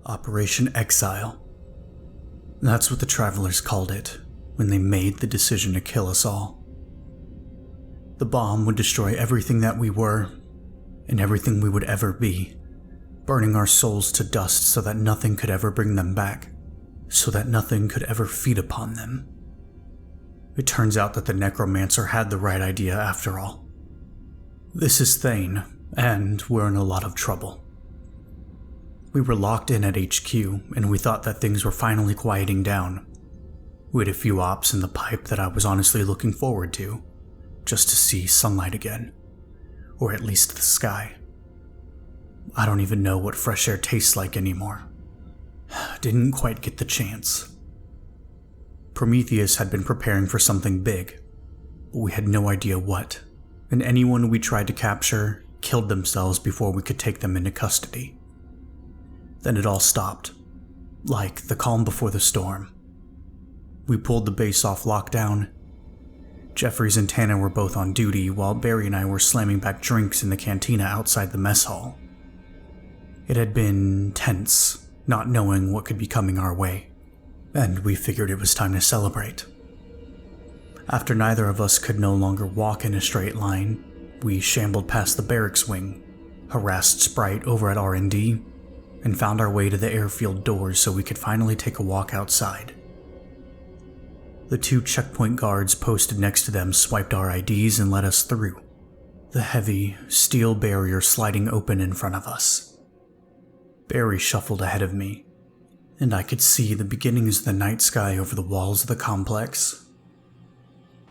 Operation Exile. That's what the Travelers called it when they made the decision to kill us all. The bomb would destroy everything that we were and everything we would ever be, burning our souls to dust so that nothing could ever bring them back, so that nothing could ever feed upon them. It turns out that the necromancer had the right idea after all. This is Thane, and we're in a lot of trouble. We were locked in at HQ, and we thought that things were finally quieting down. We had a few ops in the pipe that I was honestly looking forward to, just to see sunlight again, or at least the sky. I don't even know what fresh air tastes like anymore. Didn't quite get the chance. Prometheus had been preparing for something big, but we had no idea what, and anyone we tried to capture killed themselves before we could take them into custody. Then it all stopped, like the calm before the storm. We pulled the base off lockdown. Jeffries and Tanner were both on duty, while Barry and I were slamming back drinks in the cantina outside the mess hall. It had been tense, not knowing what could be coming our way, and we figured it was time to celebrate. After neither of us could no longer walk in a straight line, we shambled past the barracks wing, harassed Sprite over at R&D, and found our way to the airfield doors so we could finally take a walk outside. The 2 checkpoint guards posted next to them swiped our IDs and let us through, the heavy, steel barrier sliding open in front of us. Barry shuffled ahead of me, and I could see the beginnings of the night sky over the walls of the complex.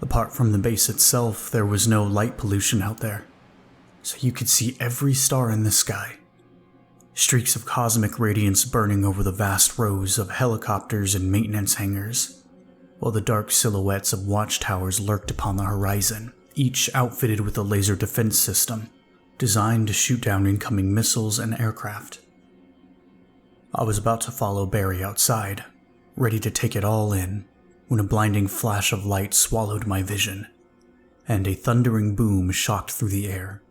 Apart from the base itself, there was no light pollution out there, so you could see every star in the sky. Streaks of cosmic radiance burning over the vast rows of helicopters and maintenance hangars, while the dark silhouettes of watchtowers lurked upon the horizon, each outfitted with a laser defense system, designed to shoot down incoming missiles and aircraft. I was about to follow Barry outside, ready to take it all in, when a blinding flash of light swallowed my vision, and a thundering boom shocked through the air,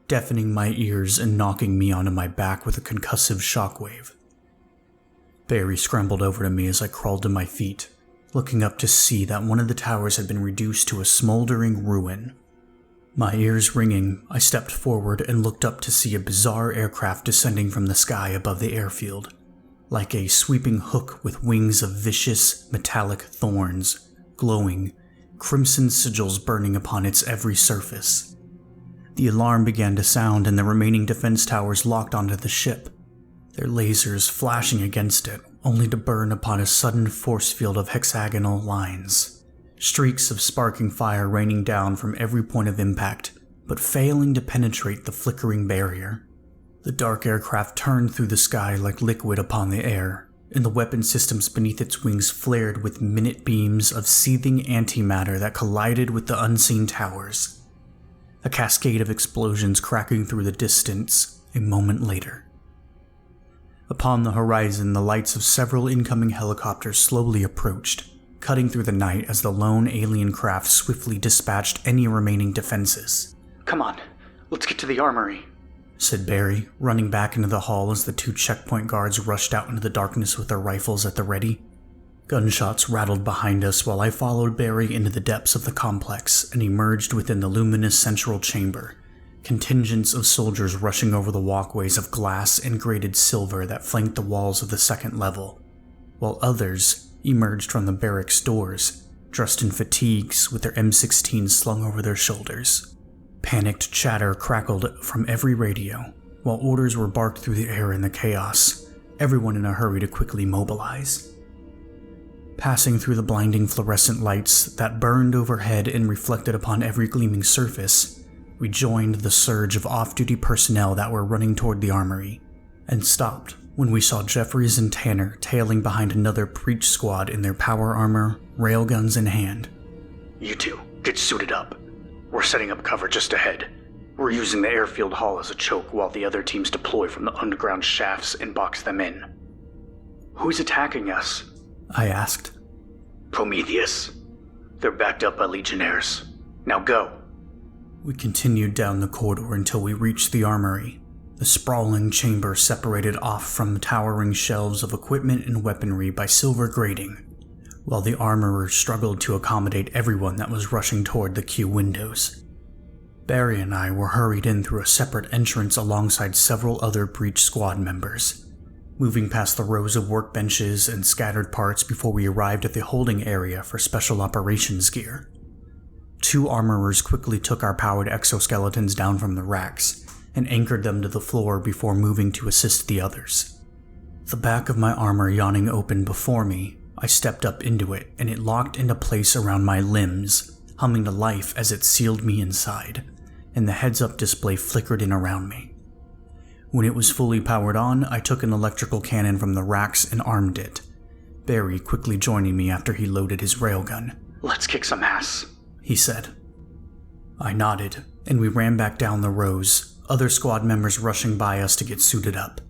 deafening my ears and knocking me onto my back with a concussive shockwave. Barry scrambled over to me as I crawled to my feet, looking up to see that one of the towers had been reduced to a smoldering ruin. My ears ringing, I stepped forward and looked up to see a bizarre aircraft descending from the sky above the airfield, like a sweeping hook with wings of vicious, metallic thorns, glowing, crimson sigils burning upon its every surface. The alarm began to sound and the remaining defense towers locked onto the ship, their lasers flashing against it, only to burn upon a sudden force field of hexagonal lines, streaks of sparking fire raining down from every point of impact, but failing to penetrate the flickering barrier. The dark aircraft turned through the sky like liquid upon the air, and the weapon systems beneath its wings flared with minute beams of seething antimatter that collided with the unseen towers, a cascade of explosions cracking through the distance a moment later. Upon the horizon, the lights of several incoming helicopters slowly approached, cutting through the night as the lone alien craft swiftly dispatched any remaining defenses. "Come on, let's get to the armory," said Barry, running back into the hall as the 2 checkpoint guards rushed out into the darkness with their rifles at the ready. Gunshots rattled behind us while I followed Barry into the depths of the complex and emerged within the luminous central chamber, contingents of soldiers rushing over the walkways of glass and grated silver that flanked the walls of the second level, while others emerged from the barracks doors, dressed in fatigues with their M16s slung over their shoulders. Panicked chatter crackled from every radio, while orders were barked through the air in the chaos, everyone in a hurry to quickly mobilize. Passing through the blinding fluorescent lights that burned overhead and reflected upon every gleaming surface, we joined the surge of off-duty personnel that were running toward the armory, and stopped when we saw Jeffries and Tanner tailing behind another breach squad in their power armor, railguns in hand. "You two, get suited up. We're setting up cover just ahead. We're using the airfield hall as a choke while the other teams deploy from the underground shafts and box them in." "Who's attacking us?" I asked. "Prometheus. They're backed up by Legionnaires. Now go." We continued down the corridor until we reached the armory, The sprawling chamber separated off from towering shelves of equipment and weaponry by silver grating, while the armorers struggled to accommodate everyone that was rushing toward the queue windows. Barry and I were hurried in through a separate entrance alongside several other breach squad members, moving past the rows of workbenches and scattered parts before we arrived at the holding area for special operations gear. 2 armorers quickly took our powered exoskeletons down from the racks and anchored them to the floor before moving to assist the others. The back of my armor yawning open before me, I stepped up into it and it locked into place around my limbs, humming to life as it sealed me inside, and the heads-up display flickered in around me. When it was fully powered on, I took an electrical cannon from the racks and armed it, Barry quickly joining me after he loaded his railgun. "Let's kick some ass," he said. I nodded, and we ran back down the rows, other squad members rushing by us to get suited up.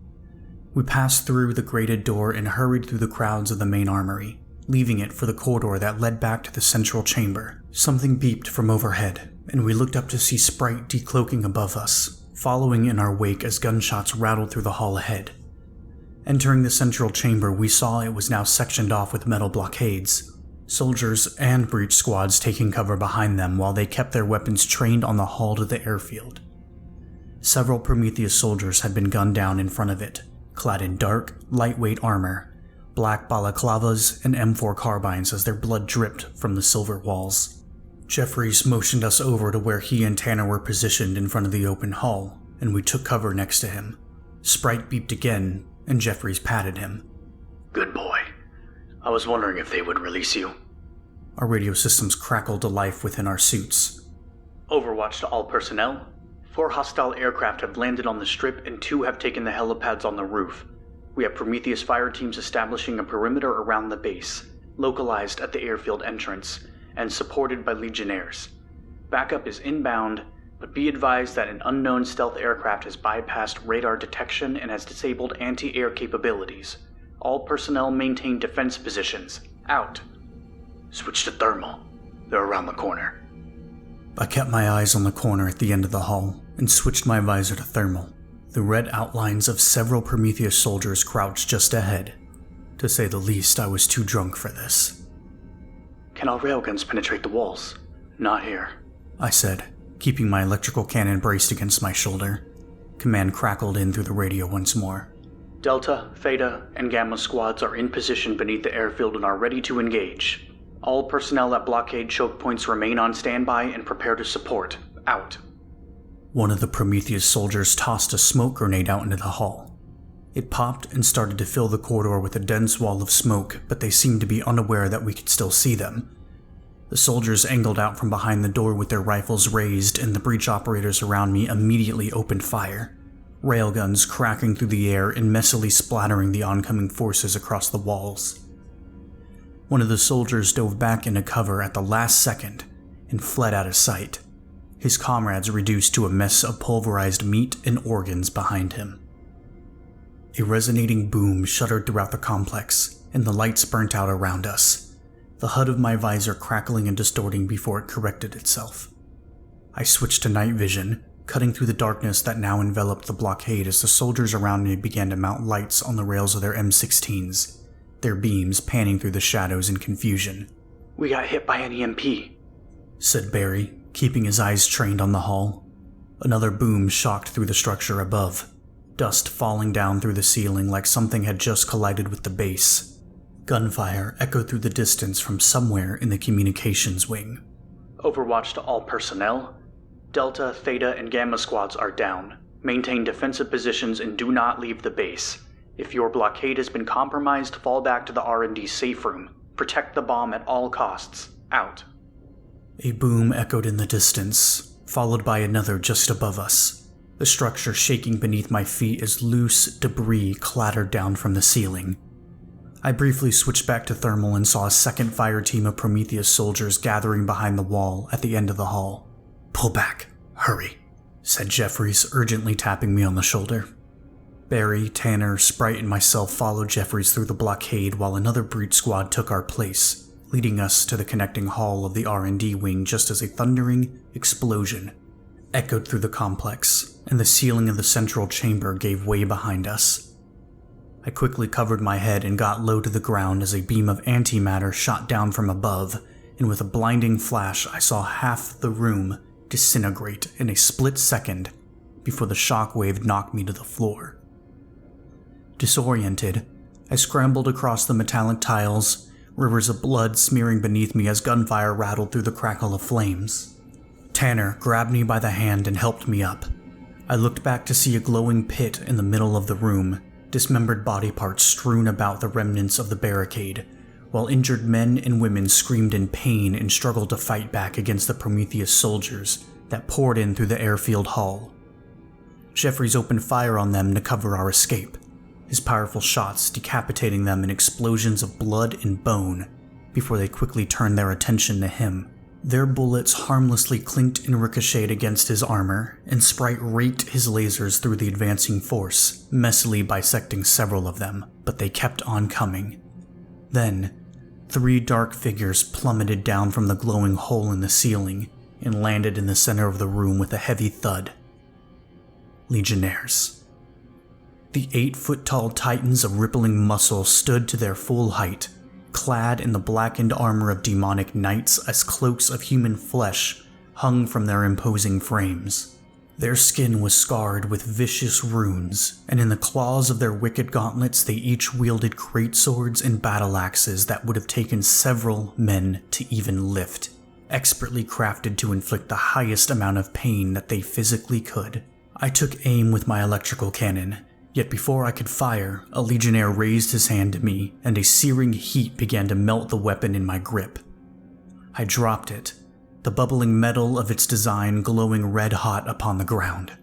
We passed through the grated door and hurried through the crowds of the main armory, leaving it for the corridor that led back to the central chamber. Something beeped from overhead, and we looked up to see Sprite decloaking above us, following in our wake as gunshots rattled through the hall ahead. Entering the central chamber, we saw it was now sectioned off with metal blockades, soldiers and breach squads taking cover behind them while they kept their weapons trained on the hall to the airfield. Several Prometheus soldiers had been gunned down in front of it, clad in dark, lightweight armor, black balaclavas, and M4 carbines as their blood dripped from the silver walls. Jeffries motioned us over to where he and Tanner were positioned in front of the open hall, and we took cover next to him. Sprite beeped again, and Jeffries patted him. "Good boy. I was wondering if they would release you." Our radio systems crackled to life within our suits. "Overwatch to all personnel. 4 hostile aircraft have landed on the strip and 2 have taken the helipads on the roof. We have Prometheus fire teams establishing a perimeter around the base, localized at the airfield entrance, and supported by Legionnaires. Backup is inbound, but be advised that an unknown stealth aircraft has bypassed radar detection and has disabled anti-air capabilities. All personnel maintain defense positions. Out. Switch to thermal. They're around the corner." I kept my eyes on the corner at the end of the hall and switched my visor to thermal. The red outlines of several Prometheus soldiers crouched just ahead. To say the least, I was too drunk for this. "Can our railguns penetrate the walls?" "Not here," I said, keeping my electrical cannon braced against my shoulder. Command crackled in through the radio once more. "Delta, Theta, and Gamma squads are in position beneath the airfield and are ready to engage. All personnel at blockade choke points remain on standby and prepare to support. Out." One of the Prometheus soldiers tossed a smoke grenade out into the hall. It popped and started to fill the corridor with a dense wall of smoke, but they seemed to be unaware that we could still see them. The soldiers angled out from behind the door with their rifles raised, and the breach operators around me immediately opened fire, railguns cracking through the air and messily splattering the oncoming forces across the walls. One of the soldiers dove back into cover at the last second and fled out of sight, his comrades reduced to a mess of pulverized meat and organs behind him. A resonating boom shuddered throughout the complex, and the lights burnt out around us, the HUD of my visor crackling and distorting before it corrected itself. I switched to night vision, cutting through the darkness that now enveloped the blockade as the soldiers around me began to mount lights on the rails of their M16s, their beams panning through the shadows in confusion. "We got hit by an EMP," said Barry, keeping his eyes trained on the hall. Another boom shocked through the structure above, dust falling down through the ceiling like something had just collided with the base. Gunfire echoed through the distance from somewhere in the communications wing. "Overwatch to all personnel. Delta, Theta, and Gamma squads are down. Maintain defensive positions and do not leave the base. If your blockade has been compromised, fall back to the R&D safe room. Protect the bomb at all costs. Out." A boom echoed in the distance, followed by another just above us, the structure shaking beneath my feet as loose debris clattered down from the ceiling. I briefly switched back to thermal and saw a second fire team of Prometheus soldiers gathering behind the wall at the end of the hall. "Pull back. Hurry," said Jeffries, urgently tapping me on the shoulder. Barry, Tanner, Sprite, and myself followed Jeffries through the blockade while another breach squad took our place, leading us to the connecting hall of the R&D wing just as a thundering explosion echoed through the complex, and the ceiling of the central chamber gave way behind us. I quickly covered my head and got low to the ground as a beam of antimatter shot down from above, and with a blinding flash I saw half the room disintegrate in a split second before the shockwave knocked me to the floor. Disoriented, I scrambled across the metallic tiles, rivers of blood smearing beneath me as gunfire rattled through the crackle of flames. Tanner grabbed me by the hand and helped me up. I looked back to see a glowing pit in the middle of the room, dismembered body parts strewn about the remnants of the barricade, while injured men and women screamed in pain and struggled to fight back against the Prometheus soldiers that poured in through the airfield hall. Jeffries opened fire on them to cover our escape, his powerful shots decapitating them in explosions of blood and bone before they quickly turned their attention to him. Their bullets harmlessly clinked and ricocheted against his armor, and Sprite raked his lasers through the advancing force, messily bisecting several of them, but they kept on coming. Then, 3 dark figures plummeted down from the glowing hole in the ceiling and landed in the center of the room with a heavy thud. Legionnaires. The 8-foot-tall titans of rippling muscle stood to their full height, clad in the blackened armor of demonic knights as cloaks of human flesh hung from their imposing frames. Their skin was scarred with vicious runes, and in the claws of their wicked gauntlets they each wielded greatswords and battle axes that would have taken several men to even lift, expertly crafted to inflict the highest amount of pain that they physically could. I took aim with my electrical cannon, yet before I could fire, a Legionnaire raised his hand to me, and a searing heat began to melt the weapon in my grip. I dropped it, the bubbling metal of its design glowing red-hot upon the ground.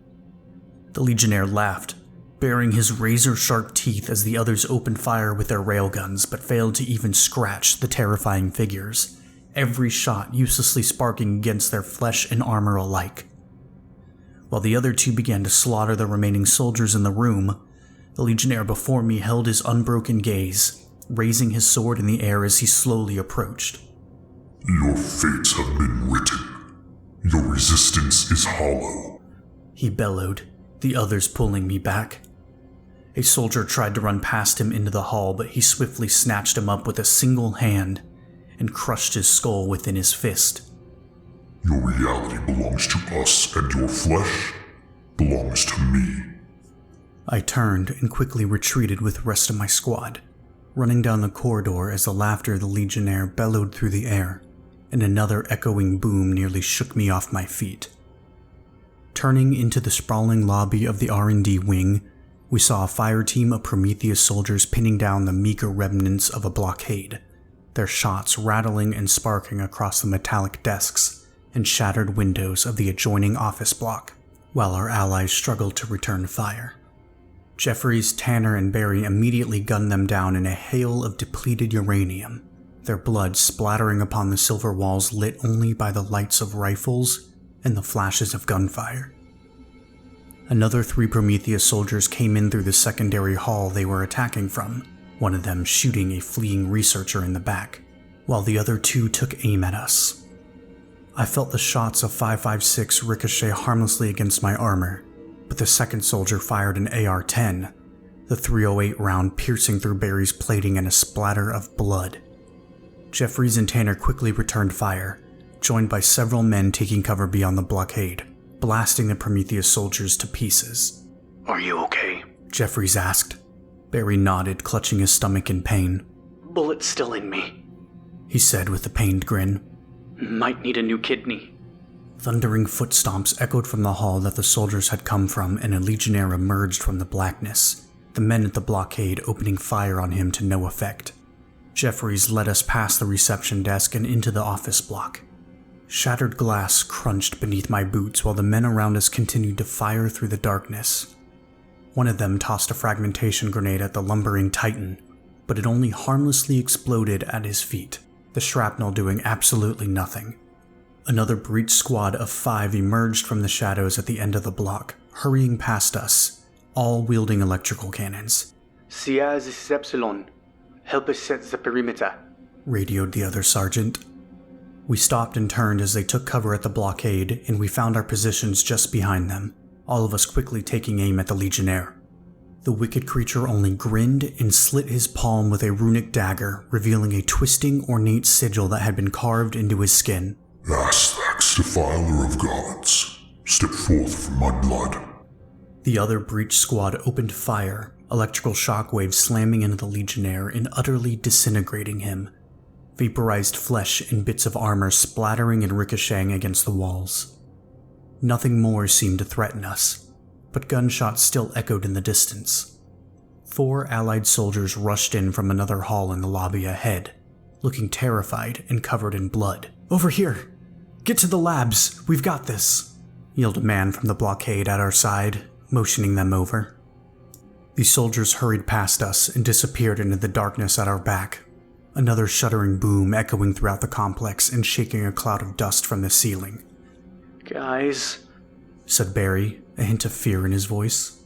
The Legionnaire laughed, baring his razor-sharp teeth as the others opened fire with their railguns, but failed to even scratch the terrifying figures, every shot uselessly sparking against their flesh and armor alike. While the other 2 began to slaughter the remaining soldiers in the room, the Legionnaire before me held his unbroken gaze, raising his sword in the air as he slowly approached. Your fates have been written. Your resistance is hollow, he bellowed, the others pulling me back. A soldier tried to run past him into the hall, but he swiftly snatched him up with a single hand and crushed his skull within his fist. Your reality belongs to us, and your flesh belongs to me. I turned and quickly retreated with the rest of my squad, running down the corridor as the laughter of the Legionnaire bellowed through the air, and another echoing boom nearly shook me off my feet. Turning into the sprawling lobby of the R&D wing, we saw a fire team of Prometheus soldiers pinning down the meager remnants of a blockade, their shots rattling and sparking across the metallic desks and shattered windows of the adjoining office block, while our allies struggled to return fire. Jeffries, Tanner, and Barry immediately gunned them down in a hail of depleted uranium, their blood splattering upon the silver walls lit only by the lights of rifles and the flashes of gunfire. Another 3 Prometheus soldiers came in through the secondary hall they were attacking from, one of them shooting a fleeing researcher in the back, while the other 2 took aim at us. I felt the shots of 5.56 ricochet harmlessly against my armor, but the second soldier fired an AR-10, the .308 round piercing through Barry's plating and a splatter of blood. Jeffries and Tanner quickly returned fire, joined by several men taking cover beyond the blockade, blasting the Prometheus soldiers to pieces. "Are you okay?" Jeffries asked. Barry nodded, clutching his stomach in pain. "Bullet's still in me," he said with a pained grin. "Might need a new kidney." Thundering foot stomps echoed from the hall that the soldiers had come from, and a Legionnaire emerged from the blackness, the men at the blockade opening fire on him to no effect. Jeffries led us past the reception desk and into the office block. Shattered glass crunched beneath my boots while the men around us continued to fire through the darkness. One of them tossed a fragmentation grenade at the lumbering Titan, but it only harmlessly exploded at his feet, the shrapnel doing absolutely nothing. Another breach squad of 5 emerged from the shadows at the end of the block, hurrying past us, all wielding electrical cannons. "Sia is Epsilon. Help us set the perimeter," radioed the other sergeant. We stopped and turned as they took cover at the blockade, and we found our positions just behind them, all of us quickly taking aim at the Legionnaire. The wicked creature only grinned and slit his palm with a runic dagger, revealing a twisting, ornate sigil that had been carved into his skin. Astax, defiler of gods, step forth from my blood. The other breach squad opened fire, electrical shockwaves slamming into the Legionnaire and utterly disintegrating him. Vaporized flesh and bits of armor splattering and ricocheting against the walls. Nothing more seemed to threaten us, but gunshots still echoed in the distance. 4 allied soldiers rushed in from another hall in the lobby ahead, looking terrified and covered in blood. "Over here! Get to the labs! We've got this!" yelled a man from the blockade at our side, motioning them over. The soldiers hurried past us and disappeared into the darkness at our back, another shuddering boom echoing throughout the complex and shaking a cloud of dust from the ceiling. "Guys," said Barry, a hint of fear in his voice.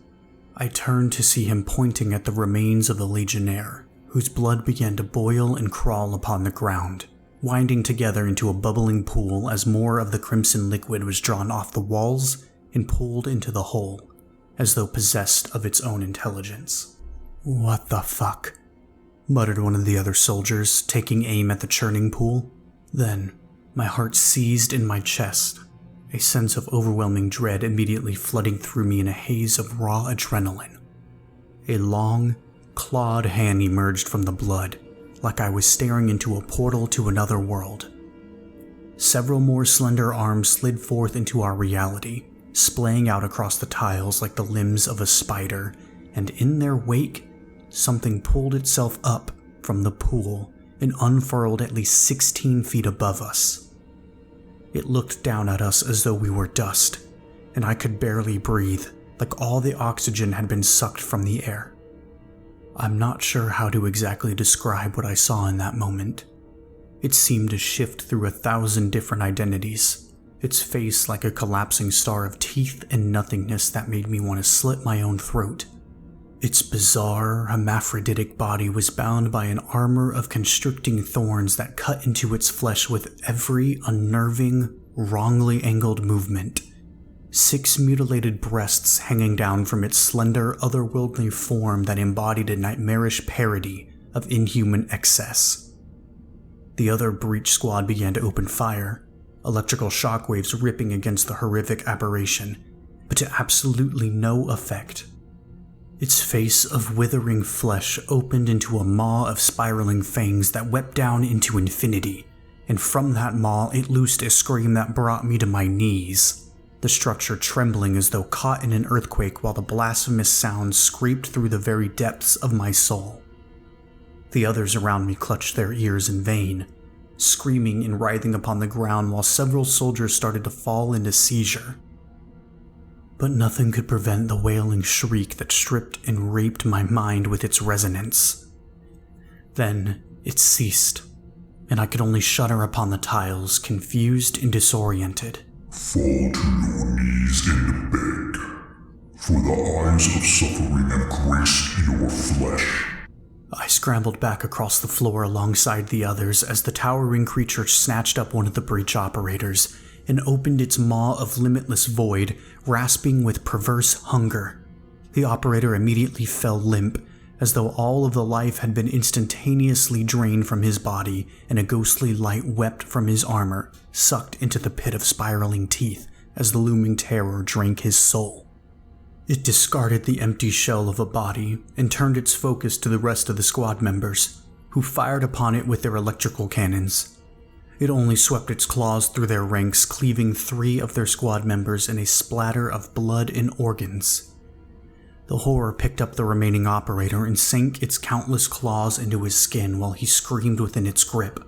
I turned to see him pointing at the remains of the Legionnaire, whose blood began to boil and crawl upon the ground, winding together into a bubbling pool as more of the crimson liquid was drawn off the walls and pulled into the hole, as though possessed of its own intelligence. "What the fuck?" muttered one of the other soldiers, taking aim at the churning pool. Then, my heart seized in my chest, a sense of overwhelming dread immediately flooding through me in a haze of raw adrenaline. A long, clawed hand emerged from the blood, like I was staring into a portal to another world. Several more slender arms slid forth into our reality, splaying out across the tiles like the limbs of a spider, and in their wake, something pulled itself up from the pool and unfurled at least 16 feet above us. It looked down at us as though we were dust, and I could barely breathe, like all the oxygen had been sucked from the air. I'm not sure how to exactly describe what I saw in that moment. It seemed to shift through 1,000 different identities, its face like a collapsing star of teeth and nothingness that made me want to slit my own throat. Its bizarre, hermaphroditic body was bound by an armor of constricting thorns that cut into its flesh with every unnerving, wrongly angled movement. 6 mutilated breasts hanging down from its slender, otherworldly form that embodied a nightmarish parody of inhuman excess. The other breach squad began to open fire, electrical shockwaves ripping against the horrific aberration, but to absolutely no effect. Its face of withering flesh opened into a maw of spiraling fangs that wept down into infinity, and from that maw it loosed a scream that brought me to my knees, the structure trembling as though caught in an earthquake while the blasphemous sound scraped through the very depths of my soul. The others around me clutched their ears in vain, screaming and writhing upon the ground while several soldiers started to fall into seizure. But nothing could prevent the wailing shriek that stripped and raped my mind with its resonance. Then it ceased, and I could only shudder upon the tiles, confused and disoriented. Fall to your knees and beg, for the eyes of suffering have graced your flesh. I scrambled back across the floor alongside the others as the towering creature snatched up one of the breach operators and opened its maw of limitless void, rasping with perverse hunger. The operator immediately fell limp, as though all of the life had been instantaneously drained from his body and a ghostly light wept from his armor, sucked into the pit of spiraling teeth as the looming terror drank his soul. It discarded the empty shell of a body and turned its focus to the rest of the squad members, who fired upon it with their electrical cannons. It only swept its claws through their ranks, cleaving 3 of their squad members in a splatter of blood and organs. The horror picked up the remaining operator and sank its countless claws into his skin while he screamed within its grip.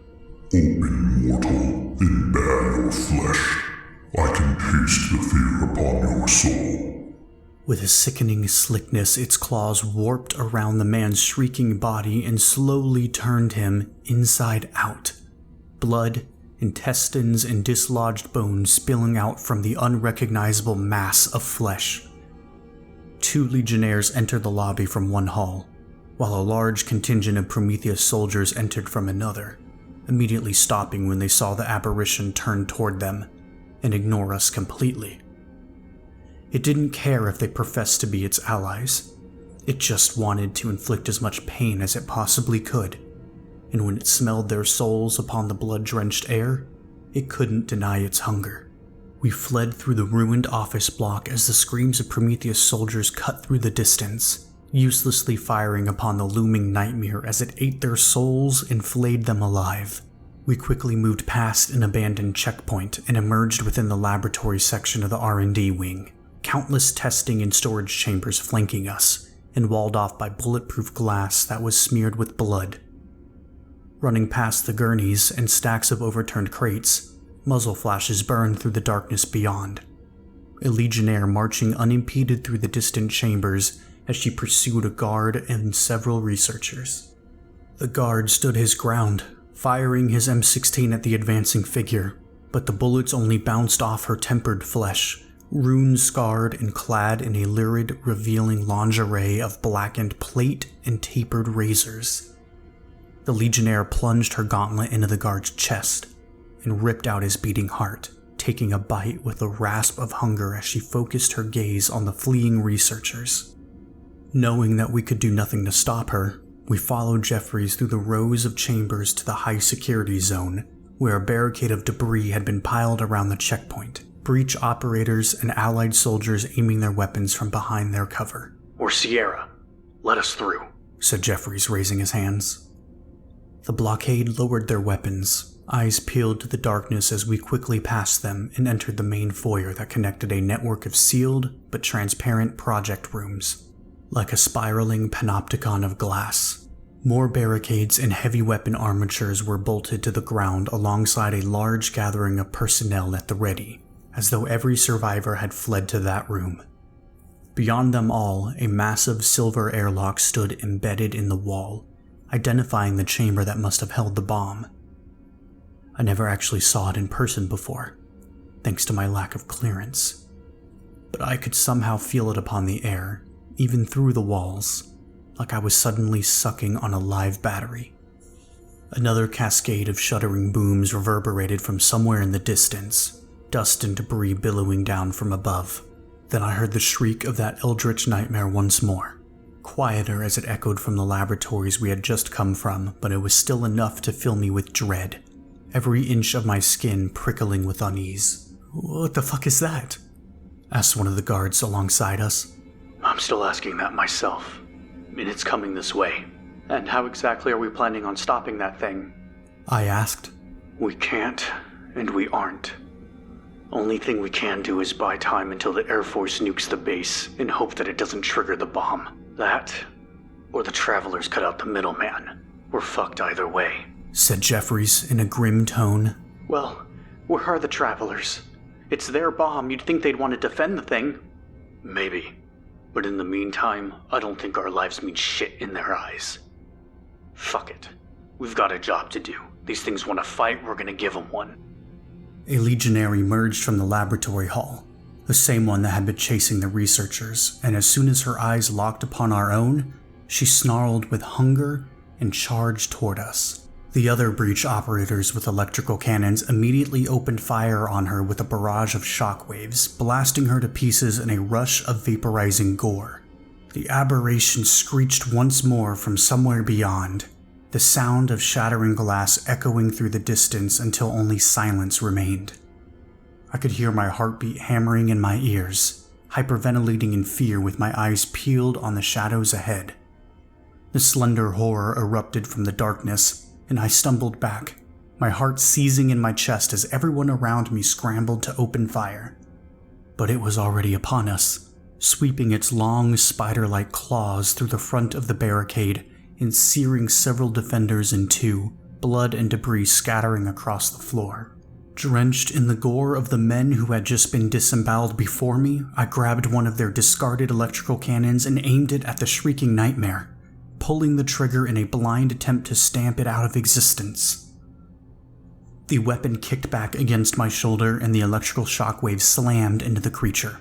Open, mortal, and bare your flesh. I can taste the fear upon your soul. With a sickening slickness, its claws warped around the man's shrieking body and slowly turned him inside out. Blood, intestines, and dislodged bones spilling out from the unrecognizable mass of flesh. 2 Legionnaires entered the lobby from one hall, while a large contingent of Prometheus soldiers entered from another, immediately stopping when they saw the apparition turn toward them and ignore us completely. It didn't care if they professed to be its allies. It just wanted to inflict as much pain as it possibly could, and when it smelled their souls upon the blood-drenched air, it couldn't deny its hunger. We fled through the ruined office block as the screams of Prometheus soldiers cut through the distance, uselessly firing upon the looming nightmare as it ate their souls and flayed them alive. We quickly moved past an abandoned checkpoint and emerged within the laboratory section of the R&D wing, countless testing and storage chambers flanking us, and walled off by bulletproof glass that was smeared with blood. Running past the gurneys and stacks of overturned crates, muzzle flashes burned through the darkness beyond. A Legionnaire marching unimpeded through the distant chambers as she pursued a guard and several researchers. The guard stood his ground, firing his M16 at the advancing figure, but the bullets only bounced off her tempered flesh, rune-scarred and clad in a lurid, revealing lingerie of blackened plate and tapered razors. The Legionnaire plunged her gauntlet into the guard's chest and ripped out his beating heart, taking a bite with a rasp of hunger as she focused her gaze on the fleeing researchers. Knowing that we could do nothing to stop her, we followed Jeffries through the rows of chambers to the high-security zone, where a barricade of debris had been piled around the checkpoint, breach operators and allied soldiers aiming their weapons from behind their cover. "Or Sierra. Let us through," said Jeffries, raising his hands. The blockade lowered their weapons, eyes peeled to the darkness as we quickly passed them and entered the main foyer that connected a network of sealed but transparent project rooms, like a spiraling panopticon of glass. More barricades and heavy weapon armatures were bolted to the ground alongside a large gathering of personnel at the ready, as though every survivor had fled to that room. Beyond them all, a massive silver airlock stood embedded in the wall, identifying the chamber that must have held the bomb. I never actually saw it in person before, thanks to my lack of clearance, but I could somehow feel it upon the air, even through the walls, like I was suddenly sucking on a live battery. Another cascade of shuddering booms reverberated from somewhere in the distance, dust and debris billowing down from above. Then I heard the shriek of that eldritch nightmare once more, quieter as it echoed from the laboratories we had just come from, but it was still enough to fill me with dread, every inch of my skin prickling with unease. "What the fuck is that?" asked one of the guards alongside us. "I'm still asking that myself, and it's coming this way." "And how exactly are we planning on stopping that thing?" I asked. "We can't, and we aren't. Only thing we can do is buy time until the Air Force nukes the base and hope that it doesn't trigger the bomb. That, or the Travelers cut out the middleman. We're fucked either way," said Jeffries in a grim tone. "Well, where are the Travelers? It's their bomb. You'd think they'd want to defend the thing." "Maybe. But in the meantime, I don't think our lives mean shit in their eyes. Fuck it. We've got a job to do. These things want to fight, we're gonna give them one." A Legionnaire emerged from the laboratory hall, the same one that had been chasing the researchers, and as soon as her eyes locked upon our own, she snarled with hunger and charged toward us. The other breach operators with electrical cannons immediately opened fire on her with a barrage of shockwaves, blasting her to pieces in a rush of vaporizing gore. The aberration screeched once more from somewhere beyond, the sound of shattering glass echoing through the distance until only silence remained. I could hear my heartbeat hammering in my ears, hyperventilating in fear with my eyes peeled on the shadows ahead. The slender horror erupted from the darkness, and I stumbled back, my heart seizing in my chest as everyone around me scrambled to open fire. But it was already upon us, sweeping its long, spider-like claws through the front of the barricade and searing several defenders in two, blood and debris scattering across the floor. Drenched in the gore of the men who had just been disemboweled before me, I grabbed one of their discarded electrical cannons and aimed it at the shrieking nightmare, pulling the trigger in a blind attempt to stamp it out of existence. The weapon kicked back against my shoulder and the electrical shockwave slammed into the creature.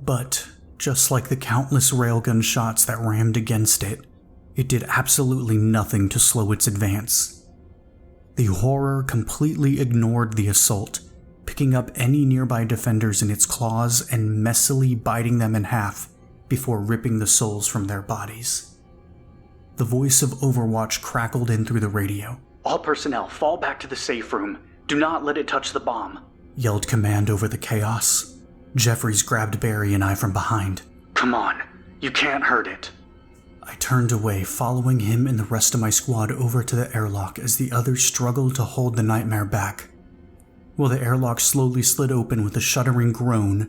But, just like the countless railgun shots that rammed against it, it did absolutely nothing to slow its advance. The horror completely ignored the assault, picking up any nearby defenders in its claws and messily biting them in half before ripping the souls from their bodies. The voice of Overwatch crackled in through the radio. "All personnel, fall back to the safe room. Do not let it touch the bomb," yelled command over the chaos. Jeffries grabbed Barry and I from behind. "Come on, you can't hurt it." I turned away, following him and the rest of my squad over to the airlock as the others struggled to hold the nightmare back. While the airlock slowly slid open with a shuddering groan,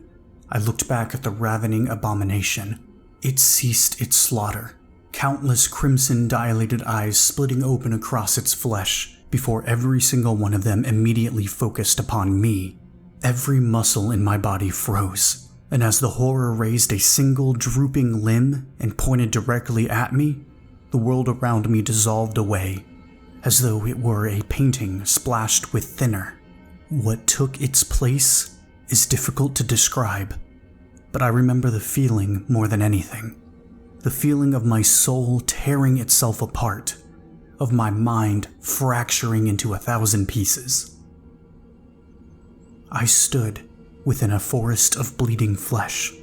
I looked back at the ravening abomination. It ceased its slaughter, countless crimson dilated eyes splitting open across its flesh, before every single one of them immediately focused upon me. Every muscle in my body froze, and as the horror raised a single drooping limb and pointed directly at me, the world around me dissolved away, as though it were a painting splashed with thinner. What took its place is difficult to describe, but I remember the feeling more than anything. The feeling of my soul tearing itself apart, of my mind fracturing into 1,000 pieces. I stood within a forest of bleeding flesh,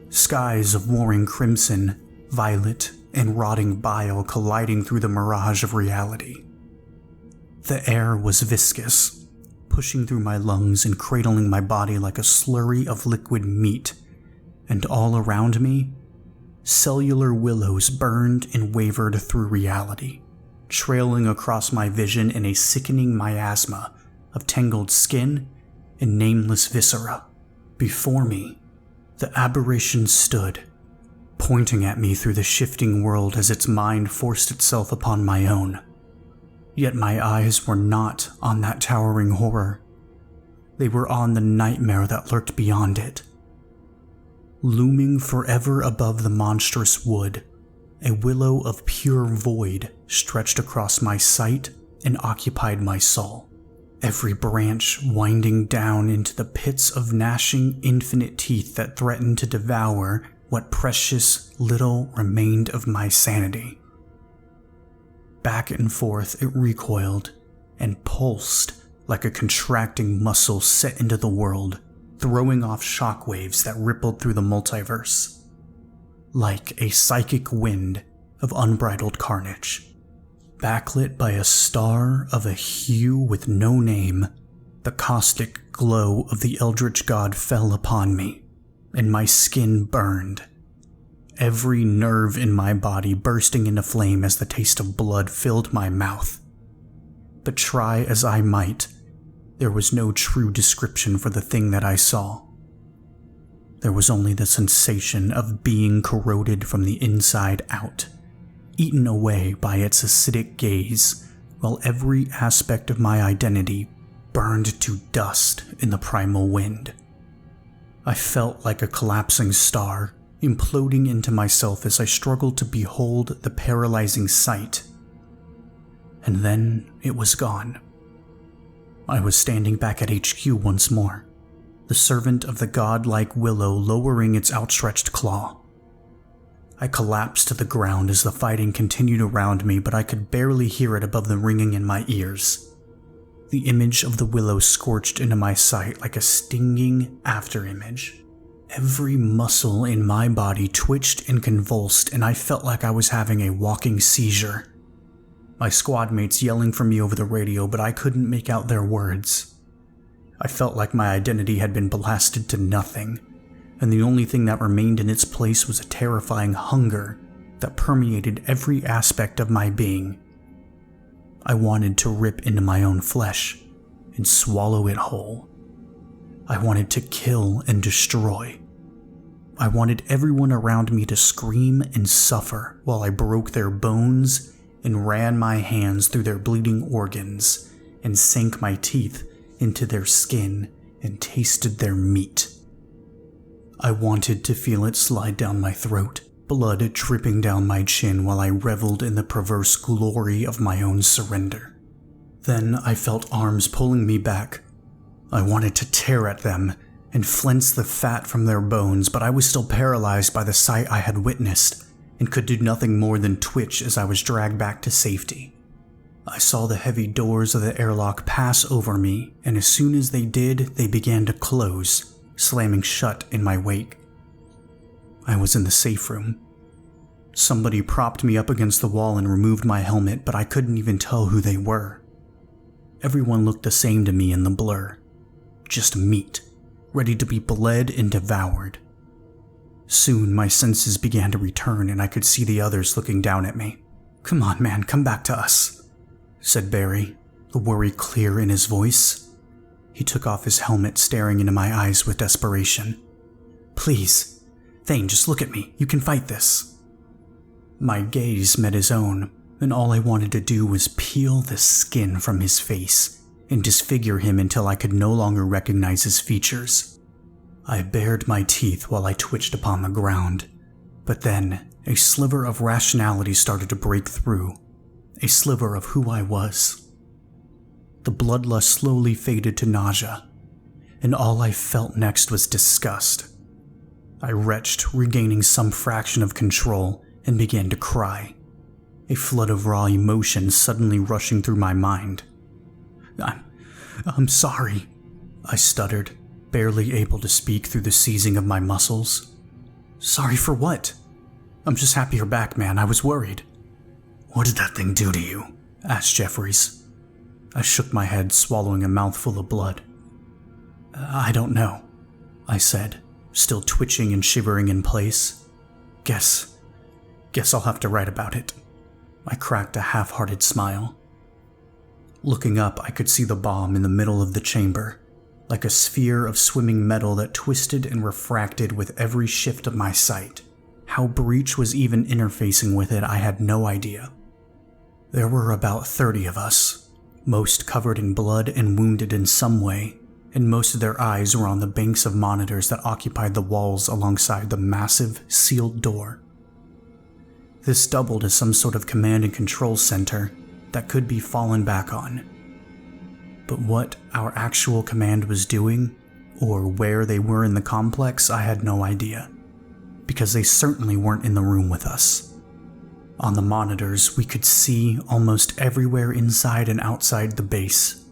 skies of warring crimson, violet, and rotting bile colliding through the mirage of reality. The air was viscous, pushing through my lungs and cradling my body like a slurry of liquid meat, and all around me, cellular willows burned and wavered through reality, trailing across my vision in a sickening miasma of tangled skin and nameless viscera. Before me, the aberration stood, pointing at me through the shifting world as its mind forced itself upon my own. Yet my eyes were not on that towering horror. They were on the nightmare that lurked beyond it. Looming forever above the monstrous wood, a willow of pure void stretched across my sight and occupied my soul, every branch winding down into the pits of gnashing infinite teeth that threatened to devour what precious little remained of my sanity. Back and forth it recoiled and pulsed like a contracting muscle set into the world, throwing off shockwaves that rippled through the multiverse. Like a psychic wind of unbridled carnage. Backlit by a star of a hue with no name, the caustic glow of the eldritch god fell upon me, and my skin burned. Every nerve in my body bursting into flame as the taste of blood filled my mouth. But try as I might, there was no true description for the thing that I saw. There was only the sensation of being corroded from the inside out, eaten away by its acidic gaze, while every aspect of my identity burned to dust in the primal wind. I felt like a collapsing star, imploding into myself as I struggled to behold the paralyzing sight. And then it was gone. I was standing back at HQ once more, the servant of the godlike willow lowering its outstretched claw. I collapsed to the ground as the fighting continued around me, but I could barely hear it above the ringing in my ears. The image of the willow scorched into my sight like a stinging afterimage. Every muscle in my body twitched and convulsed, and I felt like I was having a walking seizure. My squad mates yelling for me over the radio, but I couldn't make out their words. I felt like my identity had been blasted to nothing, and the only thing that remained in its place was a terrifying hunger that permeated every aspect of my being. I wanted to rip into my own flesh and swallow it whole. I wanted to kill and destroy. I wanted everyone around me to scream and suffer while I broke their bones and ran my hands through their bleeding organs and sank my teeth into their skin and tasted their meat. I wanted to feel it slide down my throat, blood dripping down my chin while I reveled in the perverse glory of my own surrender. Then I felt arms pulling me back. I wanted to tear at them and flinch the fat from their bones, but I was still paralyzed by the sight I had witnessed and could do nothing more than twitch as I was dragged back to safety. I saw the heavy doors of the airlock pass over me, and as soon as they did, they began to close, slamming shut in my wake. I was in the safe room. Somebody propped me up against the wall and removed my helmet, but I couldn't even tell who they were. Everyone looked the same to me in the blur. Just meat, ready to be bled and devoured. Soon my senses began to return and I could see the others looking down at me. "Come on, man, come back to us," said Barry, the worry clear in his voice. He took off his helmet, staring into my eyes with desperation. "Please, Thane, just look at me. You can fight this." My gaze met his own, and all I wanted to do was peel the skin from his face and disfigure him until I could no longer recognize his features. I bared my teeth while I twitched upon the ground, but then a sliver of rationality started to break through, a sliver of who I was. The bloodlust slowly faded to nausea, and all I felt next was disgust. I retched, regaining some fraction of control, and began to cry, a flood of raw emotion suddenly rushing through my mind. I'm sorry," I stuttered, barely able to speak through the seizing of my muscles. "Sorry for what? I'm just happy you're back, man. I was worried." "What did that thing do to you?" asked Jeffries. I shook my head, swallowing a mouthful of blood. "I don't know," I said, still twitching and shivering in place. Guess I'll have to write about it." I cracked a half-hearted smile. Looking up, I could see the bomb in the middle of the chamber, like a sphere of swimming metal that twisted and refracted with every shift of my sight. How Breach was even interfacing with it, I had no idea. There were about 30 of us, most covered in blood and wounded in some way, and most of their eyes were on the banks of monitors that occupied the walls alongside the massive, sealed door. This doubled as some sort of command and control center that could be fallen back on. But what our actual command was doing, or where they were in the complex, I had no idea, because they certainly weren't in the room with us. On the monitors, we could see almost everywhere inside and outside the base.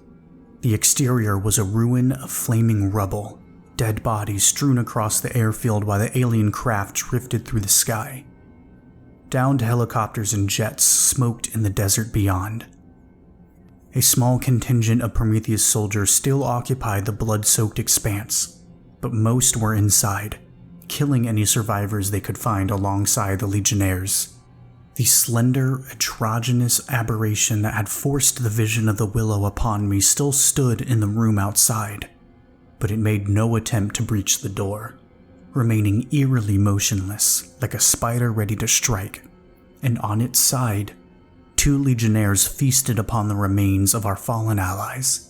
The exterior was a ruin of flaming rubble, dead bodies strewn across the airfield while the alien craft drifted through the sky. Downed helicopters and jets smoked in the desert beyond. A small contingent of Prometheus soldiers still occupied the blood-soaked expanse, but most were inside, killing any survivors they could find alongside the Legionnaires. The slender, androgynous aberration that had forced the vision of the Willow upon me still stood in the room outside, but it made no attempt to breach the door, remaining eerily motionless like a spider ready to strike, and on its side, 2 Legionnaires feasted upon the remains of our fallen allies.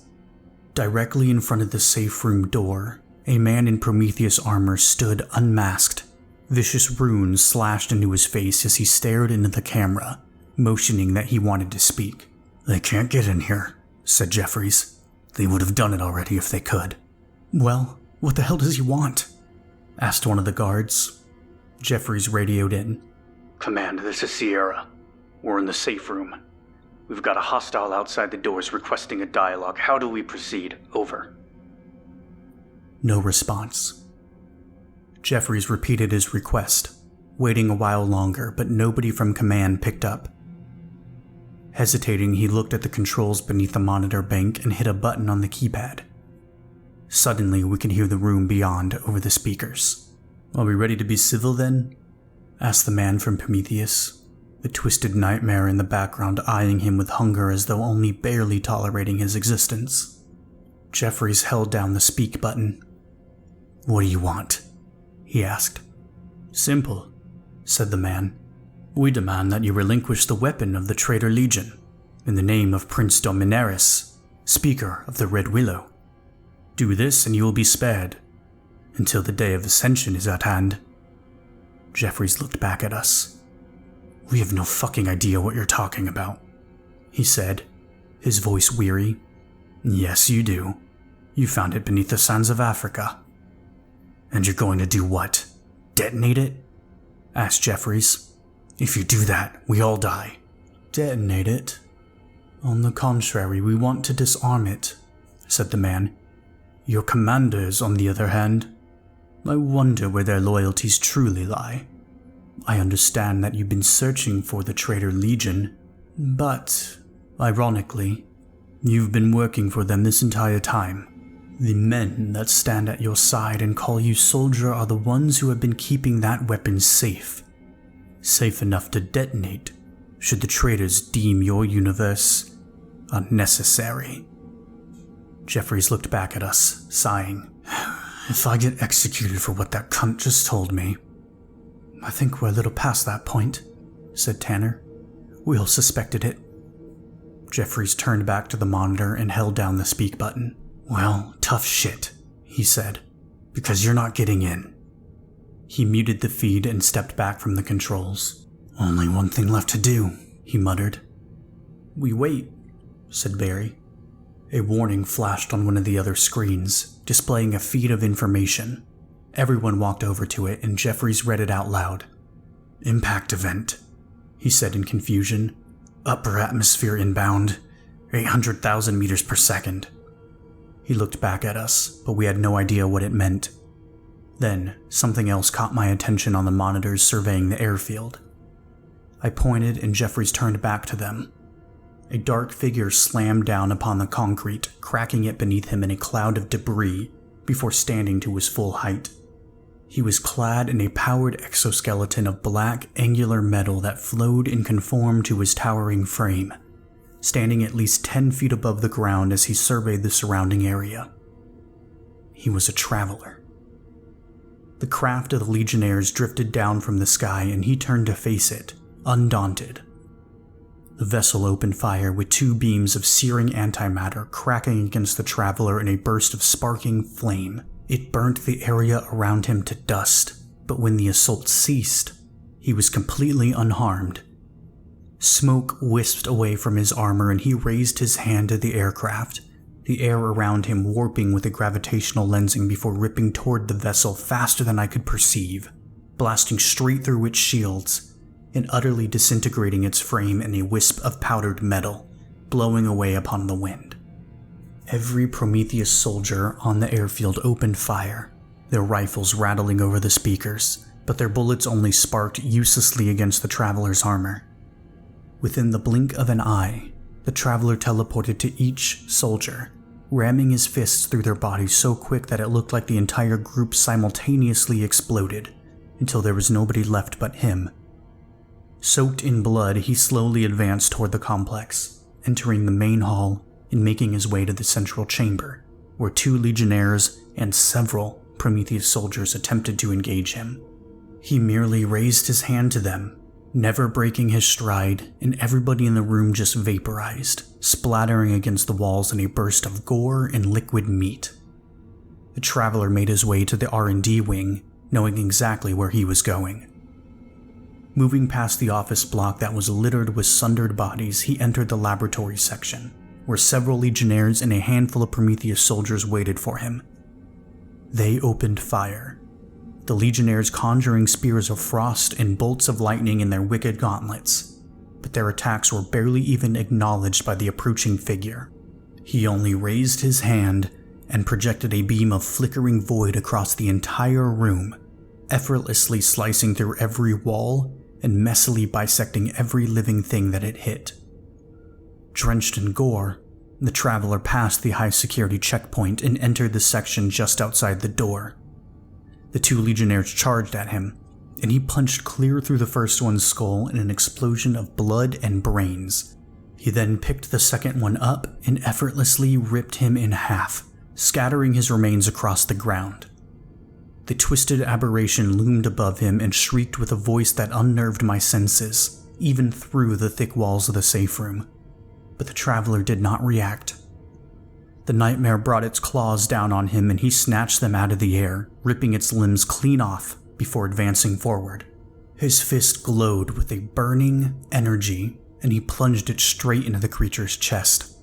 Directly in front of the safe room door, a man in Prometheus armor stood unmasked, vicious runes slashed into his face as he stared into the camera, motioning that he wanted to speak. "They can't get in here," said Jeffries. "They would have done it already if they could." "Well, what the hell does he want?" asked one of the guards. Jeffries radioed in. "Command, this is Sierra. We're in the safe room. We've got a hostile outside the doors requesting a dialogue. How do we proceed? Over." No response. Jeffries repeated his request, waiting a while longer, but nobody from command picked up. Hesitating, he looked at the controls beneath the monitor bank and hit a button on the keypad. Suddenly, we could hear the room beyond over the speakers. "Are we ready to be civil then?" asked the man from Prometheus, the twisted nightmare in the background eyeing him with hunger as though only barely tolerating his existence. Jeffries held down the speak button. "What do you want?" he asked. "Simple," said the man. "We demand that you relinquish the weapon of the traitor Legion, in the name of Prince Dominaris, Speaker of the Red Willow. Do this and you will be spared, until the day of ascension is at hand." Jeffries looked back at us. "We have no fucking idea what you're talking about," he said, his voice weary. "Yes, you do. You found it beneath the sands of Africa." "And you're going to do what? Detonate it?" asked Jeffries. "If you do that, we all die." "Detonate it? On the contrary, we want to disarm it, said the man. Your commanders, on the other hand, I wonder where their loyalties truly lie. I understand that you've been searching for the traitor Legion, but, ironically, you've been working for them this entire time. The men that stand at your side and call you soldier are the ones who have been keeping that weapon safe. Safe enough to detonate, should the traitors deem your universe unnecessary. Jeffries looked back at us, sighing. If I get executed for what that cunt just told me. I think we're a little past that point, said Tanner. We all suspected it. Jeffries turned back to the monitor and held down the speak button. Well, tough shit, he said, because you're not getting in. He muted the feed and stepped back from the controls. Only one thing left to do, he muttered. We wait, said Barry. A warning flashed on one of the other screens, displaying a feed of information. Everyone walked over to it and Jeffries read it out loud. Impact event, he said in confusion. Upper atmosphere inbound, 800,000 meters per second. He looked back at us, but we had no idea what it meant. Then, something else caught my attention on the monitors surveying the airfield. I pointed and Jeffries turned back to them. A dark figure slammed down upon the concrete, cracking it beneath him in a cloud of debris before standing to his full height. He was clad in a powered exoskeleton of black, angular metal that flowed and conformed to his towering frame, standing at least 10 feet above the ground as he surveyed the surrounding area. He was a traveler. The craft of the Legionnaires drifted down from the sky and he turned to face it, undaunted. The vessel opened fire with 2 beams of searing antimatter cracking against the traveler in a burst of sparking flame. It burnt the area around him to dust, but when the assault ceased, he was completely unharmed. Smoke wisped away from his armor and he raised his hand to the aircraft, the air around him warping with a gravitational lensing before ripping toward the vessel faster than I could perceive, blasting straight through its shields and utterly disintegrating its frame in a wisp of powdered metal, blowing away upon the wind. Every Prometheus soldier on the airfield opened fire, their rifles rattling over the speakers, but their bullets only sparked uselessly against the traveler's armor. Within the blink of an eye, the traveler teleported to each soldier, ramming his fists through their bodies so quick that it looked like the entire group simultaneously exploded, until there was nobody left but him. Soaked in blood, he slowly advanced toward the complex, entering the main hall and making his way to the central chamber, where 2 Legionnaires and several Prometheus soldiers attempted to engage him. He merely raised his hand to them, never breaking his stride, and everybody in the room just vaporized, splattering against the walls in a burst of gore and liquid meat. The traveler made his way to the R&D wing, knowing exactly where he was going. Moving past the office block that was littered with sundered bodies, he entered the laboratory section, where several Legionnaires and a handful of Prometheus soldiers waited for him. They opened fire, the Legionnaires conjuring spears of frost and bolts of lightning in their wicked gauntlets, but their attacks were barely even acknowledged by the approaching figure. He only raised his hand and projected a beam of flickering void across the entire room, effortlessly slicing through every wall and messily bisecting every living thing that it hit. Drenched in gore, the traveler passed the high-security checkpoint and entered the section just outside the door. The 2 Legionnaires charged at him, and he punched clear through the first one's skull in an explosion of blood and brains. He then picked the second one up and effortlessly ripped him in half, scattering his remains across the ground. The twisted aberration loomed above him and shrieked with a voice that unnerved my senses, even through the thick walls of the safe room. But the traveler did not react. The nightmare brought its claws down on him and he snatched them out of the air, ripping its limbs clean off before advancing forward. His fist glowed with a burning energy and he plunged it straight into the creature's chest.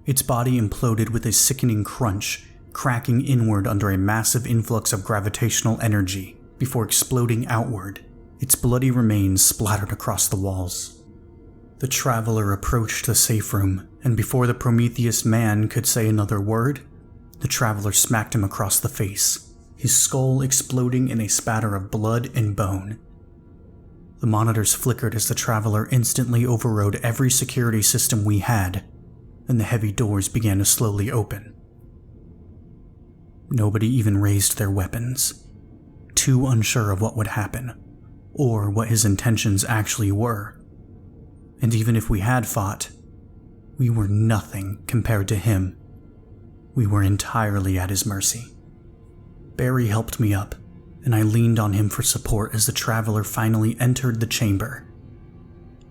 Its body imploded with a sickening crunch, cracking inward under a massive influx of gravitational energy before exploding outward, its bloody remains splattered across the walls. The traveler approached the safe room, and before the Prometheus man could say another word, the traveler smacked him across the face, his skull exploding in a spatter of blood and bone. The monitors flickered as the traveler instantly overrode every security system we had, and the heavy doors began to slowly open. Nobody even raised their weapons, too unsure of what would happen, or what his intentions actually were. And even if we had fought, we were nothing compared to him. We were entirely at his mercy. Barry helped me up, and I leaned on him for support as the traveler finally entered the chamber.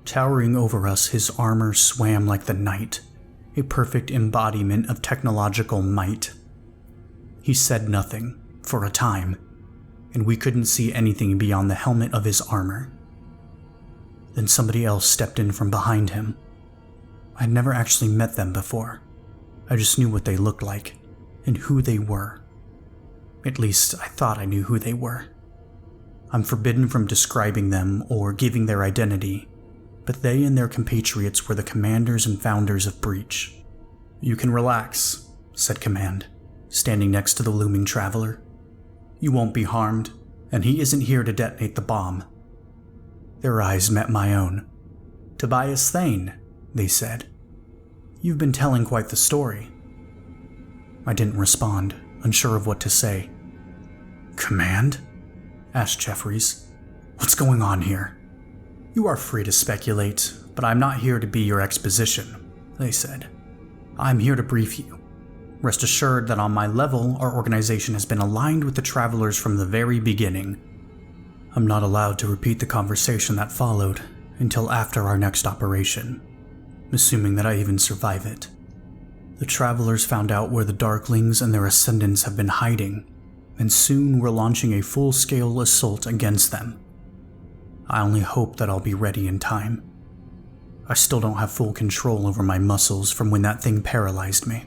Towering over us, his armor swam like the night, a perfect embodiment of technological might. He said nothing, for a time, and we couldn't see anything beyond the helmet of his armor. Then somebody else stepped in from behind him. I'd never actually met them before. I just knew what they looked like, and who they were. At least, I thought I knew who they were. I'm forbidden from describing them or giving their identity, but they and their compatriots were the commanders and founders of Breach. "You can relax," said Command, standing next to the looming traveler. "You won't be harmed, and he isn't here to detonate the bomb." Their eyes met my own. "Tobias Thane," they said. "You've been telling quite the story." I didn't respond, unsure of what to say. "Command?" asked Jeffries. "What's going on here?" "You are free to speculate, but I'm not here to be your exposition," they said. "I'm here to brief you. Rest assured that on my level, our organization has been aligned with the Travelers from the very beginning. I'm not allowed to repeat the conversation that followed until after our next operation, assuming that I even survive it. The Travelers found out where the Darklings and their ascendants have been hiding, and soon we're launching a full-scale assault against them. I only hope that I'll be ready in time. I still don't have full control over my muscles from when that thing paralyzed me."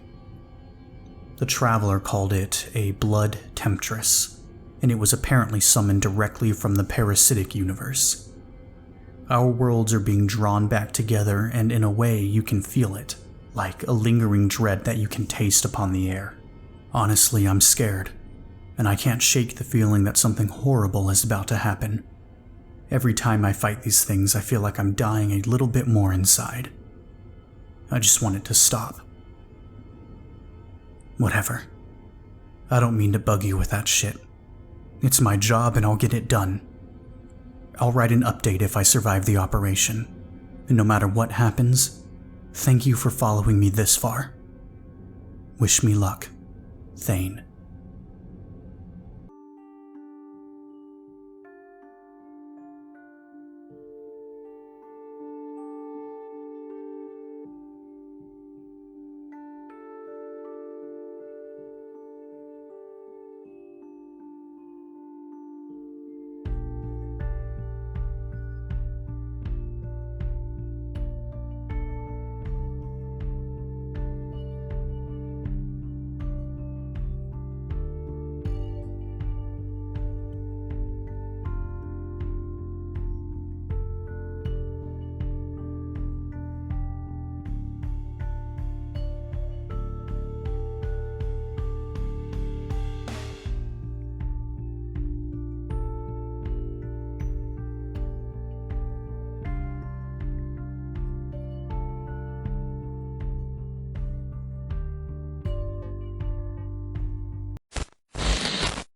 The Traveler called it a blood temptress, and it was apparently summoned directly from the parasitic universe. Our worlds are being drawn back together, and in a way you can feel it, like a lingering dread that you can taste upon the air. Honestly, I'm scared, and I can't shake the feeling that something horrible is about to happen. Every time I fight these things, I feel like I'm dying a little bit more inside. I just want it to stop. Whatever. I don't mean to bug you with that shit. It's my job and I'll get it done. I'll write an update if I survive the operation, and no matter what happens, thank you for following me this far. Wish me luck, Thane.